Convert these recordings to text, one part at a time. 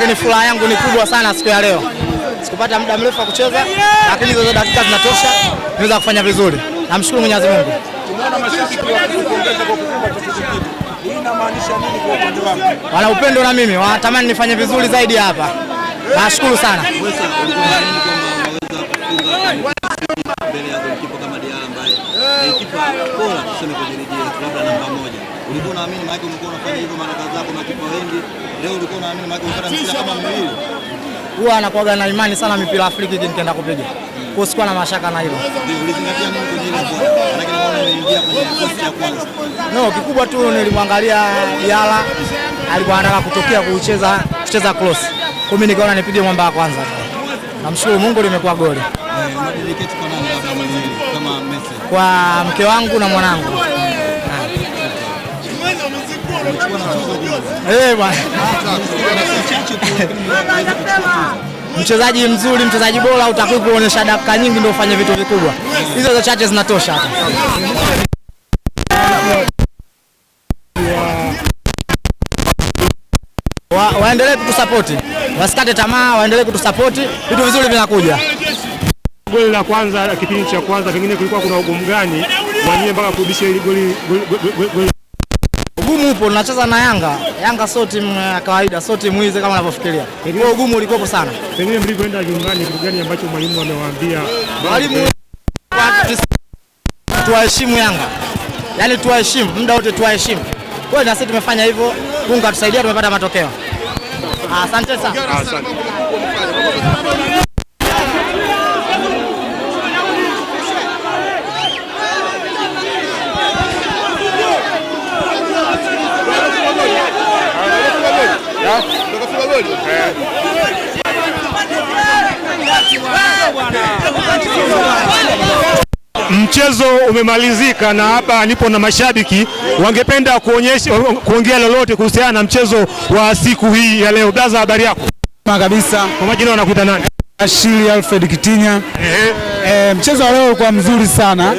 lakini furaha yangu ni kubwa sana siku ya leo. Sikupata muda mrefu wa kucheza, lakini hizo dakika zinatosha niweza kufanya vizuri. Namshukuru Mwenyezi Mungu. Tumeona mashabiki wakipongeza kwa kukubwa kitu. Hii inamaanisha nini kwa upande wako? Wana upendo na mimi, wanatamani nifanye vizuri zaidi hapa. Nashukuru sana. Ulikuwa unaamini maana ulikuwa unafanya hivyo mara kadhaa kwa makipa wengi. Leo ulikuwa unaamini maana unapata mpira kama miwili. Huwa anakuwa na imani sana mipira Afrika nikienda kupiga. Kwa sikuwa na mashaka na hilo. Ulizingatia nini kwenye ile kwa? Maana naona nimeingia kwenye posti ya kwanza. No, kikubwa tu nilimwangalia Diala alikuwa anataka kutokea kucheza cross. Kwa mimi nikaona nipige mwamba wa kwanza. Namshukuru Mungu limekuwa goli. Unadedicate kwa nani labda mwenyewe kama Messi? Kwa mke wangu na mwanangu. Bwana. Mchezaji mzuri, mchezaji bora utakuwa kuonyesha dakika nyingi ndio ufanye vitu vikubwa. Hizo chache zinatosha hapa. Waendelee kutusapoti. Wasikate tamaa, waendelee kutusapoti. Vitu vizuri vinakuja. Goli la kwanza, kipindi cha kwanza pengine kulikuwa kuna ugumu gani mwenyewe mpaka kurudisha ile goli? Ugumu upo, tunacheza na Yanga. Yanga sio timu ya kawaida, sio timu hizi kama unavyofikiria. Kwa ugumu ulikuwa sana. Pengine mlipoenda nyumbani kitu gani ambacho mwalimu amewaambia? Mwalimu tuwaheshimu Yanga. Yaani tuwaheshimu, muda wote tuwaheshimu. Kwa hiyo na sisi tumefanya hivyo, Mungu atusaidia tumepata matokeo. Asante sana. Asante. Mchezo umemalizika na hapa nipo na mashabiki wangependa kuongea lolote kuhusiana na mchezo wa siku hii ya leo. Blaza, habari yako? Kabisa. Kwa majina wanakuita nani? Ashili Alfred Kitinya. Mchezo wa leo ulikuwa mzuri sana.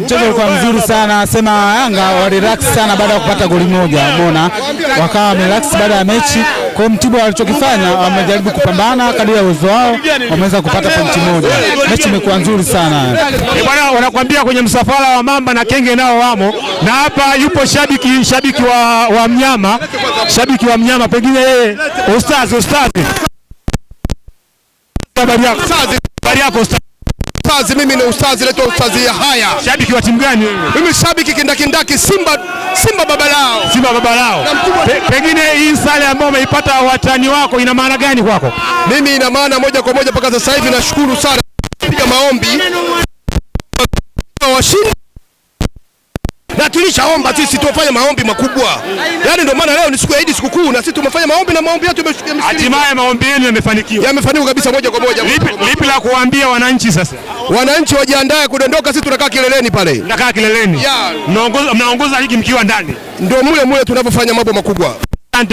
Mchezo ulikuwa mzuri sana. Sema Yanga walirelax sana baada ya kupata goli moja. Umeona? Wakawa wamerelax baada ya mechi. Kwa Mtibwa walichokifanya wamejaribu kupambana kadri ya uwezo wao, wameweza kupata pointi moja. Mechi imekuwa nzuri sana. Bwana, wanakuambia kwenye msafara wa Mamba na Kenge nao wamo. Na hapa yupo shabiki wa mnyama. Shabiki wa mnyama pengine yeye ustazi. Habari yako? Habari yako ustazi? Ustazi, mimi ni ustazi, leto ustazi ya haya. Shabiki wa timu gani wewe? Mimi shabiki kindakindaki Simba baba lao. Simba baba lao. Pengine hii sare ambayo umeipata watani wako ina maana gani kwako? Mimi ina maana moja kwa moja mpaka sasa hivi nashukuru sana. Piga maombi. Washindi. Na tulishaomba sisi tufanye maombi makubwa. Yaani ndio maana leo ni siku ya Eid, siku kuu, na sisi tumefanya maombi na maombi yetu yamesikia. Hatimaye maombi yenu yamefanikiwa. Yamefanikiwa kabisa moja kwa moja. Lipi la kuambia wananchi sasa? Wananchi wajiandae kudondoka, sisi tunakaa kileleni pale. Tunakaa kileleni. Mnaongoza ligi mkiwa ndani. Ndio mule tunapofanya mambo makubwa.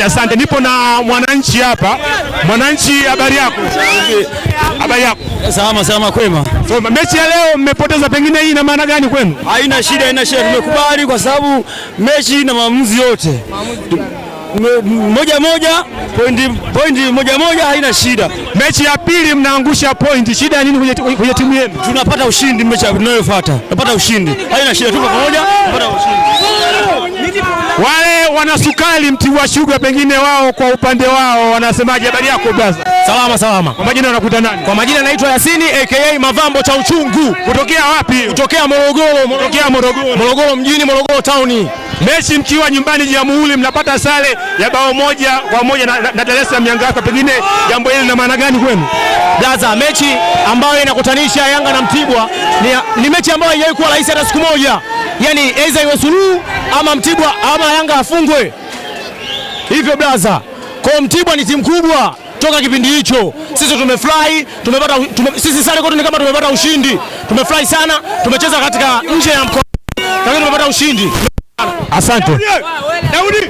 Asante. Nipo na mwananchi hapa. Mwananchi, habari yako? Habari yako? Salama kwema. So, mechi ya leo mmepoteza, pengine hii ina maana gani kwenu? Haina shida. Tumekubali kwa sababu mechi na maamuzi yote. Moja moja haina shida. Mechi ya pili mnaangusha point. Shida ya nini kwenye timu yenu? Tunapata ushindi mechi inayofuata. Tunapata ushindi. Haina shida, tuko pamoja, tunapata ushindi. Wale wanasukali Mtibwa Sugar pengine wao kwa upande wao wanasemaje? Habari yako brother? Salama. Kwa majina unakuta nani? Kwa majina naitwa Yasini aka Mavambo cha uchungu. Kutokea wapi? Kutokea Morogoro mjini, Morogoro town. Mechi mkiwa nyumbani Jamhuri mnapata sare ya bao moja kwa moja na Dar es Salaam Yanga Afrika, pengine jambo hili lina maana gani kwenu? Blaza, mechi ambayo inakutanisha Yanga na Mtibwa ni mechi ambayo haijawahi kuwa rahisi hata siku moja. Yaani aidha iwe suluhu ama Mtibwa ama Yanga afungwe. Hivyo blaza, kwa Mtibwa ni timu kubwa toka kipindi hicho. Sisi tumefurahi, sisi sare kwetu ni kama tumepata ushindi. Tumefurahi sana, tumecheza katika nje ya mkoa. Lakini tumepata ushindi. Asante. Daudi.